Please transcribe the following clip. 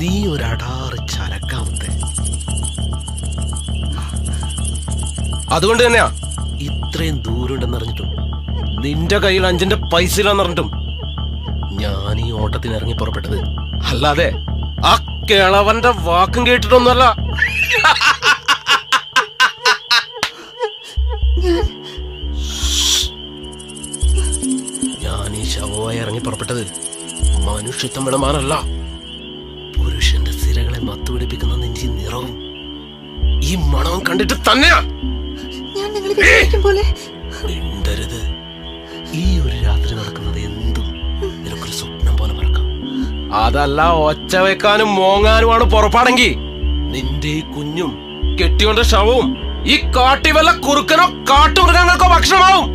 നീ ഒരടാറ് ചരക്കാമത്തെ. അതുകൊണ്ട് തന്നെയാ ഇത്രയും ദൂരമുണ്ടെന്നറിഞ്ഞിട്ടും നിന്റെ കയ്യിൽ 5 പൈസ ഇല്ലെന്നറിഞ്ഞിട്ടും ഞാൻ ഈ ഓട്ടത്തിന് ഇറങ്ങി പുറപ്പെട്ടത്. അല്ലാതെ ആ കിളവന്റെ വാക്കും കേട്ടിട്ടൊന്നുമല്ല. ഞാൻ ഈ ശവമായി ഇറങ്ങി പുറപ്പെട്ടത് മനുഷ്യത്വം വിളമാനല്ല. പുരുഷന്റെ സിരകളെ മത്തുപിടിപ്പിക്കുന്ന നെഞ്ചി നിറവും ഈ മണവും കണ്ടിട്ട് തന്നെയാ. മിണ്ടരുത്. ഈ ഒരു രാത്രി നടക്കുന്നത് എന്തും നിനക്കൊരു സ്വപ്നം പോലെ മറക്കാം. അതല്ല ഒച്ച വെക്കാനും മോങ്ങാനുമാണ് പുറപ്പാടെങ്കിൽ നിന്റെ ഈ കുഞ്ഞും കെട്ടിയോണ്ട ശവവും ഈ കാട്ടി വല്ല കുറുക്കനോ കാട്ടുമൃഗങ്ങൾക്കോ ഭക്ഷണമാവും.